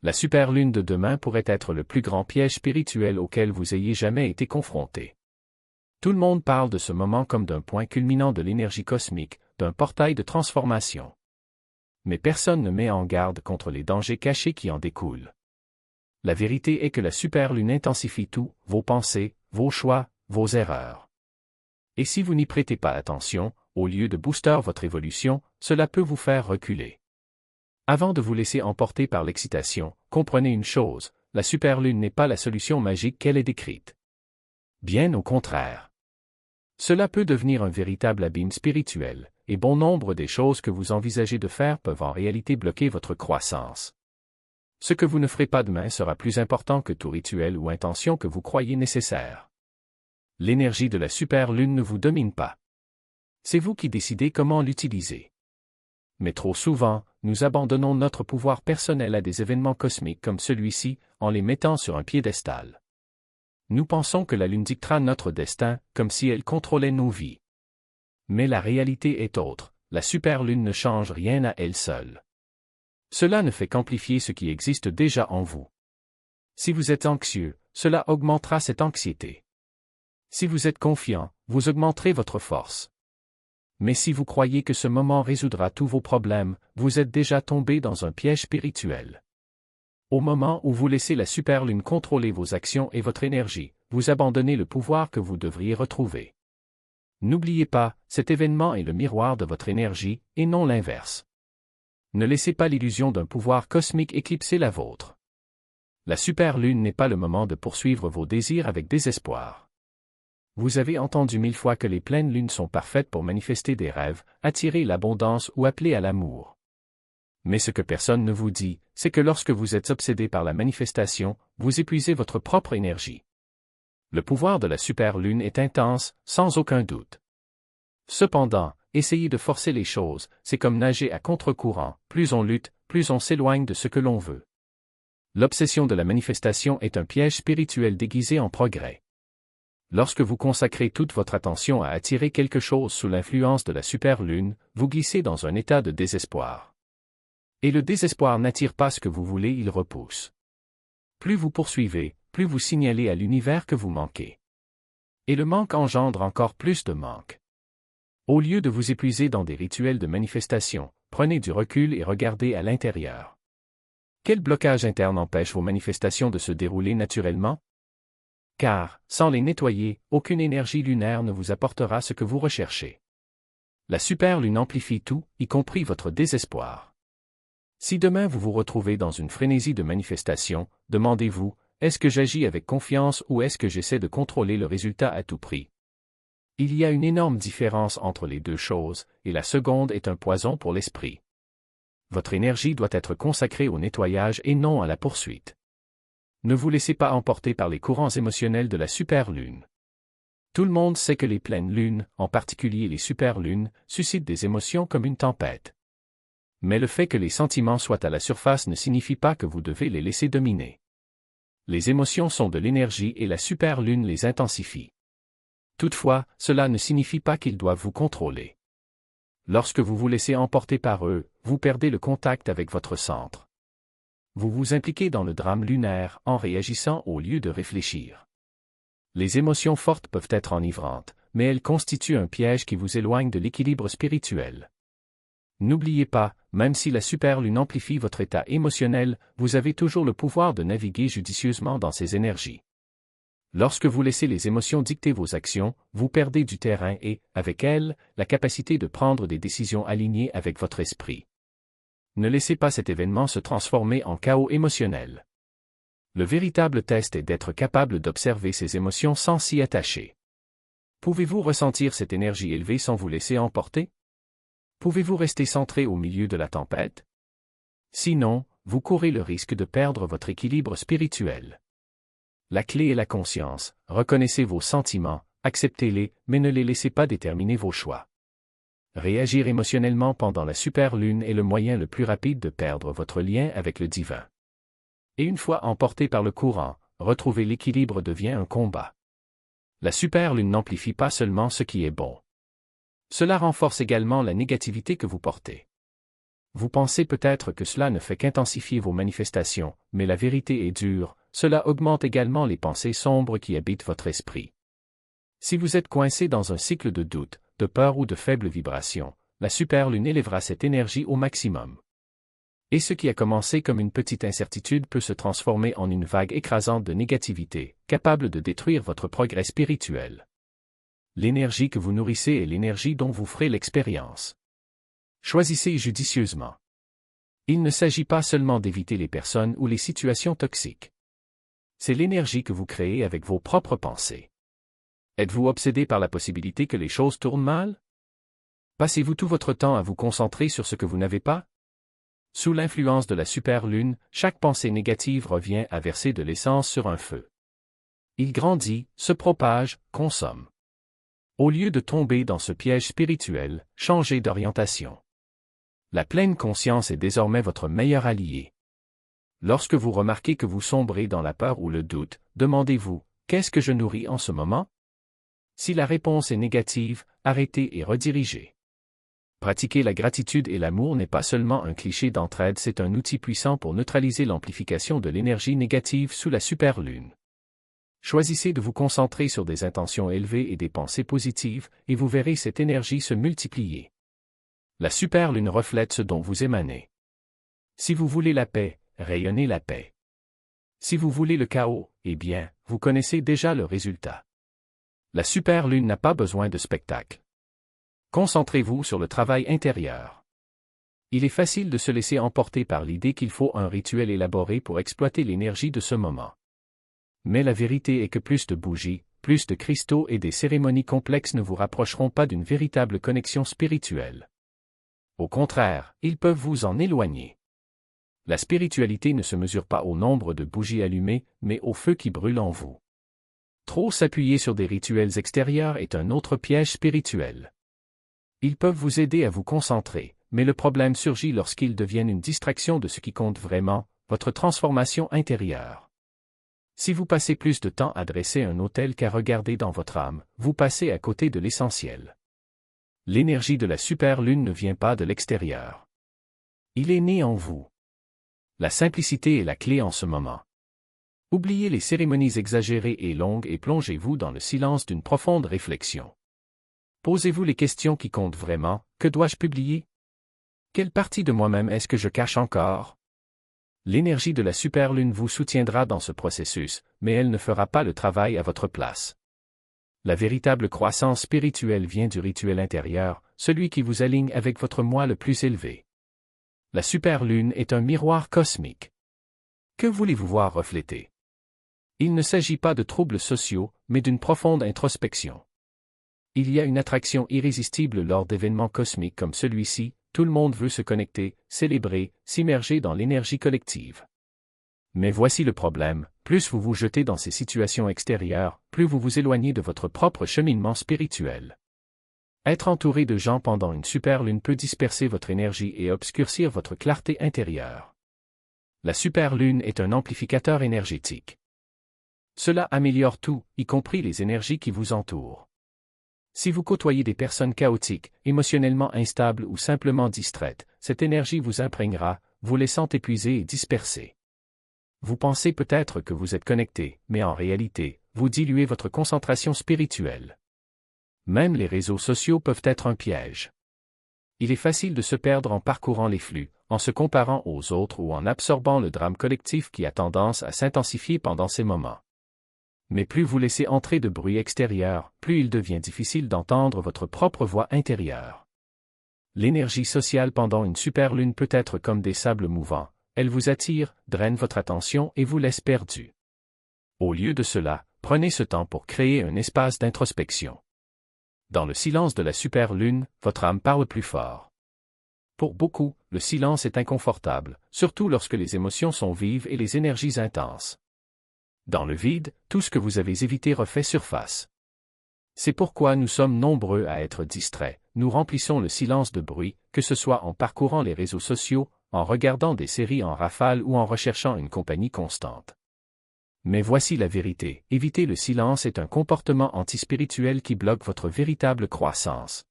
La superlune de demain pourrait être le plus grand piège spirituel auquel vous ayez jamais été confronté. Tout le monde parle de ce moment comme d'un point culminant de l'énergie cosmique, d'un portail de transformation. Mais personne ne met en garde contre les dangers cachés qui en découlent. La vérité est que la superlune intensifie tout, vos pensées, vos choix, vos erreurs. Et si vous n'y prêtez pas attention, au lieu de booster votre évolution, cela peut vous faire reculer. Avant de vous laisser emporter par l'excitation, comprenez une chose, la superlune n'est pas la solution magique qu'elle est décrite. Bien au contraire. Cela peut devenir un véritable abîme spirituel, et bon nombre des choses que vous envisagez de faire peuvent en réalité bloquer votre croissance. Ce que vous ne ferez pas demain sera plus important que tout rituel ou intention que vous croyez nécessaire. L'énergie de la superlune ne vous domine pas. C'est vous qui décidez comment l'utiliser. Mais trop souvent, nous abandonnons notre pouvoir personnel à des événements cosmiques comme celui-ci, en les mettant sur un piédestal. Nous pensons que la lune dictera notre destin, comme si elle contrôlait nos vies. Mais la réalité est autre, la superlune ne change rien à elle seule. Cela ne fait qu'amplifier ce qui existe déjà en vous. Si vous êtes anxieux, cela augmentera cette anxiété. Si vous êtes confiant, vous augmenterez votre force. Mais si vous croyez que ce moment résoudra tous vos problèmes, vous êtes déjà tombé dans un piège spirituel. Au moment où vous laissez la superlune contrôler vos actions et votre énergie, vous abandonnez le pouvoir que vous devriez retrouver. N'oubliez pas, cet événement est le miroir de votre énergie, et non l'inverse. Ne laissez pas l'illusion d'un pouvoir cosmique éclipser la vôtre. La superlune n'est pas le moment de poursuivre vos désirs avec désespoir. Vous avez entendu 1000 fois que les pleines lunes sont parfaites pour manifester des rêves, attirer l'abondance ou appeler à l'amour. Mais ce que personne ne vous dit, c'est que lorsque vous êtes obsédé par la manifestation, vous épuisez votre propre énergie. Le pouvoir de la superlune est intense, sans aucun doute. Cependant, essayer de forcer les choses, c'est comme nager à contre-courant, plus on lutte, plus on s'éloigne de ce que l'on veut. L'obsession de la manifestation est un piège spirituel déguisé en progrès. Lorsque vous consacrez toute votre attention à attirer quelque chose sous l'influence de la superlune, vous glissez dans un état de désespoir. Et le désespoir n'attire pas ce que vous voulez, il repousse. Plus vous poursuivez, plus vous signalez à l'univers que vous manquez. Et le manque engendre encore plus de manque. Au lieu de vous épuiser dans des rituels de manifestation, prenez du recul et regardez à l'intérieur. Quel blocage interne empêche vos manifestations de se dérouler naturellement? Car, sans les nettoyer, aucune énergie lunaire ne vous apportera ce que vous recherchez. La superlune amplifie tout, y compris votre désespoir. Si demain vous vous retrouvez dans une frénésie de manifestation, demandez-vous, est-ce que j'agis avec confiance ou est-ce que j'essaie de contrôler le résultat à tout prix? Il y a une énorme différence entre les deux choses, et la seconde est un poison pour l'esprit. Votre énergie doit être consacrée au nettoyage et non à la poursuite. Ne vous laissez pas emporter par les courants émotionnels de la superlune. Tout le monde sait que les pleines lunes, en particulier les superlunes, suscitent des émotions comme une tempête. Mais le fait que les sentiments soient à la surface ne signifie pas que vous devez les laisser dominer. Les émotions sont de l'énergie et la superlune les intensifie. Toutefois, cela ne signifie pas qu'ils doivent vous contrôler. Lorsque vous vous laissez emporter par eux, vous perdez le contact avec votre centre. Vous vous impliquez dans le drame lunaire en réagissant au lieu de réfléchir. Les émotions fortes peuvent être enivrantes, mais elles constituent un piège qui vous éloigne de l'équilibre spirituel. N'oubliez pas, même si la superlune amplifie votre état émotionnel, vous avez toujours le pouvoir de naviguer judicieusement dans ces énergies. Lorsque vous laissez les émotions dicter vos actions, vous perdez du terrain et, avec elles, la capacité de prendre des décisions alignées avec votre esprit. Ne laissez pas cet événement se transformer en chaos émotionnel. Le véritable test est d'être capable d'observer ces émotions sans s'y attacher. Pouvez-vous ressentir cette énergie élevée sans vous laisser emporter? Pouvez-vous rester centré au milieu de la tempête? Sinon, vous courez le risque de perdre votre équilibre spirituel. La clé est la conscience, reconnaissez vos sentiments, acceptez-les, mais ne les laissez pas déterminer vos choix. Réagir émotionnellement pendant la superlune est le moyen le plus rapide de perdre votre lien avec le divin. Et une fois emporté par le courant, retrouver l'équilibre devient un combat. La superlune n'amplifie pas seulement ce qui est bon. Cela renforce également la négativité que vous portez. Vous pensez peut-être que cela ne fait qu'intensifier vos manifestations, mais la vérité est dure, cela augmente également les pensées sombres qui habitent votre esprit. Si vous êtes coincé dans un cycle de doute, de peur ou de faible vibration, la superlune élèvera cette énergie au maximum. Et ce qui a commencé comme une petite incertitude peut se transformer en une vague écrasante de négativité, capable de détruire votre progrès spirituel. L'énergie que vous nourrissez est l'énergie dont vous ferez l'expérience. Choisissez judicieusement. Il ne s'agit pas seulement d'éviter les personnes ou les situations toxiques. C'est l'énergie que vous créez avec vos propres pensées. Êtes-vous obsédé par la possibilité que les choses tournent mal? Passez-vous tout votre temps à vous concentrer sur ce que vous n'avez pas? Sous l'influence de la superlune, chaque pensée négative revient à verser de l'essence sur un feu. Il grandit, se propage, consomme. Au lieu de tomber dans ce piège spirituel, changez d'orientation. La pleine conscience est désormais votre meilleur allié. Lorsque vous remarquez que vous sombrez dans la peur ou le doute, demandez-vous, qu'est-ce que je nourris en ce moment? Si la réponse est négative, arrêtez et redirigez. Pratiquer la gratitude et l'amour n'est pas seulement un cliché d'entraide, c'est un outil puissant pour neutraliser l'amplification de l'énergie négative sous la superlune. Choisissez de vous concentrer sur des intentions élevées et des pensées positives, et vous verrez cette énergie se multiplier. La superlune reflète ce dont vous émanez. Si vous voulez la paix, rayonnez la paix. Si vous voulez le chaos, eh bien, vous connaissez déjà le résultat. La superlune n'a pas besoin de spectacle. Concentrez-vous sur le travail intérieur. Il est facile de se laisser emporter par l'idée qu'il faut un rituel élaboré pour exploiter l'énergie de ce moment. Mais la vérité est que plus de bougies, plus de cristaux et des cérémonies complexes ne vous rapprocheront pas d'une véritable connexion spirituelle. Au contraire, ils peuvent vous en éloigner. La spiritualité ne se mesure pas au nombre de bougies allumées, mais au feu qui brûle en vous. Trop s'appuyer sur des rituels extérieurs est un autre piège spirituel. Ils peuvent vous aider à vous concentrer, mais le problème surgit lorsqu'ils deviennent une distraction de ce qui compte vraiment, votre transformation intérieure. Si vous passez plus de temps à dresser un autel qu'à regarder dans votre âme, vous passez à côté de l'essentiel. L'énergie de la superlune ne vient pas de l'extérieur. Il est né en vous. La simplicité est la clé en ce moment. Oubliez les cérémonies exagérées et longues et plongez-vous dans le silence d'une profonde réflexion. Posez-vous les questions qui comptent vraiment. Que dois-je publier? Quelle partie de moi-même est-ce que je cache encore? L'énergie de la superlune vous soutiendra dans ce processus, mais elle ne fera pas le travail à votre place. La véritable croissance spirituelle vient du rituel intérieur, celui qui vous aligne avec votre moi le plus élevé. La superlune est un miroir cosmique. Que voulez-vous voir refléter? Il ne s'agit pas de troubles sociaux, mais d'une profonde introspection. Il y a une attraction irrésistible lors d'événements cosmiques comme celui-ci, tout le monde veut se connecter, célébrer, s'immerger dans l'énergie collective. Mais voici le problème, plus vous vous jetez dans ces situations extérieures, plus vous vous éloignez de votre propre cheminement spirituel. Être entouré de gens pendant une superlune peut disperser votre énergie et obscurcir votre clarté intérieure. La superlune est un amplificateur énergétique. Cela améliore tout, y compris les énergies qui vous entourent. Si vous côtoyez des personnes chaotiques, émotionnellement instables ou simplement distraites, cette énergie vous imprégnera, vous laissant épuisé et dispersé. Vous pensez peut-être que vous êtes connecté, mais en réalité, vous diluez votre concentration spirituelle. Même les réseaux sociaux peuvent être un piège. Il est facile de se perdre en parcourant les flux, en se comparant aux autres ou en absorbant le drame collectif qui a tendance à s'intensifier pendant ces moments. Mais plus vous laissez entrer de bruit extérieur, plus il devient difficile d'entendre votre propre voix intérieure. L'énergie sociale pendant une superlune peut être comme des sables mouvants, elle vous attire, draine votre attention et vous laisse perdu. Au lieu de cela, prenez ce temps pour créer un espace d'introspection. Dans le silence de la superlune, votre âme parle plus fort. Pour beaucoup, le silence est inconfortable, surtout lorsque les émotions sont vives et les énergies intenses. Dans le vide, tout ce que vous avez évité refait surface. C'est pourquoi nous sommes nombreux à être distraits, nous remplissons le silence de bruit, que ce soit en parcourant les réseaux sociaux, en regardant des séries en rafale ou en recherchant une compagnie constante. Mais voici la vérité, éviter le silence est un comportement antispirituel qui bloque votre véritable croissance.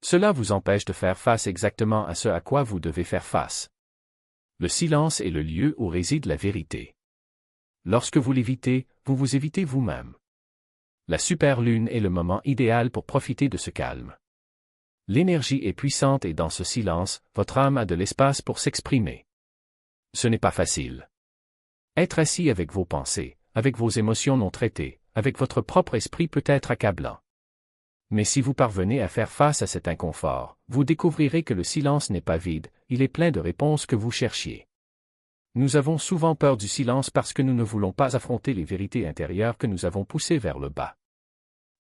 Cela vous empêche de faire face exactement à ce à quoi vous devez faire face. Le silence est le lieu où réside la vérité. Lorsque vous l'évitez, vous vous évitez vous-même. La superlune est le moment idéal pour profiter de ce calme. L'énergie est puissante et dans ce silence, votre âme a de l'espace pour s'exprimer. Ce n'est pas facile. Être assis avec vos pensées, avec vos émotions non traitées, avec votre propre esprit peut être accablant. Mais si vous parvenez à faire face à cet inconfort, vous découvrirez que le silence n'est pas vide, il est plein de réponses que vous cherchiez. Nous avons souvent peur du silence parce que nous ne voulons pas affronter les vérités intérieures que nous avons poussées vers le bas.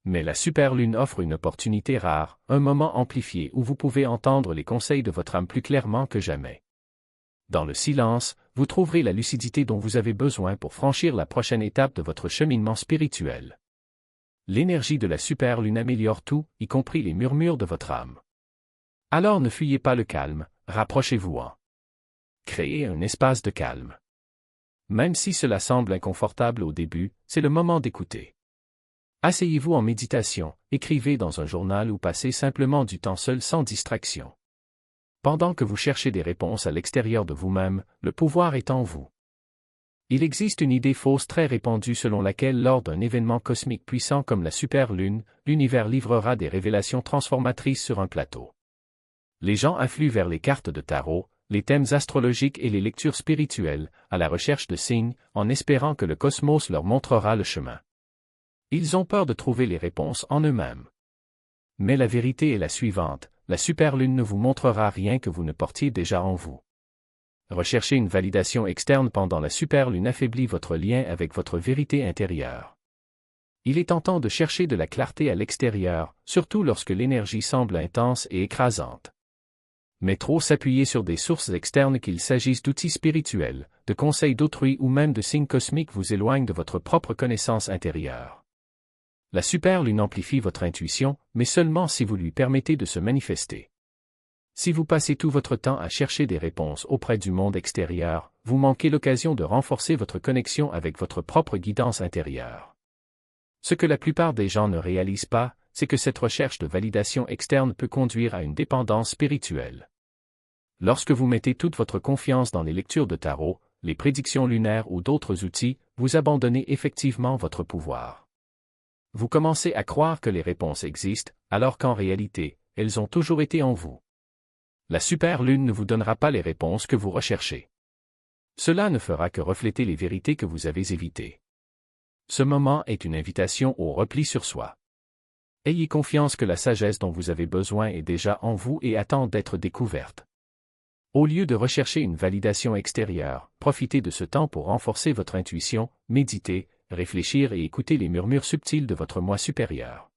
Mais la superlune offre une opportunité rare, un moment amplifié où vous pouvez entendre les conseils de votre âme plus clairement que jamais. Dans le silence, vous trouverez la lucidité dont vous avez besoin pour franchir la prochaine étape de votre cheminement spirituel. L'énergie de la superlune améliore tout, y compris les murmures de votre âme. Alors ne fuyez pas le calme, rapprochez-vous-en. Créez un espace de calme. Même si cela semble inconfortable au début, c'est le moment d'écouter. Asseyez-vous en méditation, écrivez dans un journal ou passez simplement du temps seul sans distraction. Pendant que vous cherchez des réponses à l'extérieur de vous-même, le pouvoir est en vous. Il existe une idée fausse très répandue selon laquelle lors d'un événement cosmique puissant comme la superlune, l'univers livrera des révélations transformatrices sur un plateau. Les gens affluent vers les cartes de tarot, les thèmes astrologiques et les lectures spirituelles, à la recherche de signes, en espérant que le cosmos leur montrera le chemin. Ils ont peur de trouver les réponses en eux-mêmes. Mais la vérité est la suivante, la superlune ne vous montrera rien que vous ne portiez déjà en vous. Rechercher une validation externe pendant la superlune affaiblit votre lien avec votre vérité intérieure. Il est tentant de chercher de la clarté à l'extérieur, surtout lorsque l'énergie semble intense et écrasante. Mais trop s'appuyer sur des sources externes, qu'il s'agisse d'outils spirituels, de conseils d'autrui ou même de signes cosmiques, vous éloigne de votre propre connaissance intérieure. La superlune amplifie votre intuition, mais seulement si vous lui permettez de se manifester. Si vous passez tout votre temps à chercher des réponses auprès du monde extérieur, vous manquez l'occasion de renforcer votre connexion avec votre propre guidance intérieure. Ce que la plupart des gens ne réalisent pas, c'est que cette recherche de validation externe peut conduire à une dépendance spirituelle. Lorsque vous mettez toute votre confiance dans les lectures de tarot, les prédictions lunaires ou d'autres outils, vous abandonnez effectivement votre pouvoir. Vous commencez à croire que les réponses existent, alors qu'en réalité, elles ont toujours été en vous. La superlune ne vous donnera pas les réponses que vous recherchez. Cela ne fera que refléter les vérités que vous avez évitées. Ce moment est une invitation au repli sur soi. Ayez confiance que la sagesse dont vous avez besoin est déjà en vous et attend d'être découverte. Au lieu de rechercher une validation extérieure, profitez de ce temps pour renforcer votre intuition, méditer, réfléchir et écouter les murmures subtils de votre moi supérieur.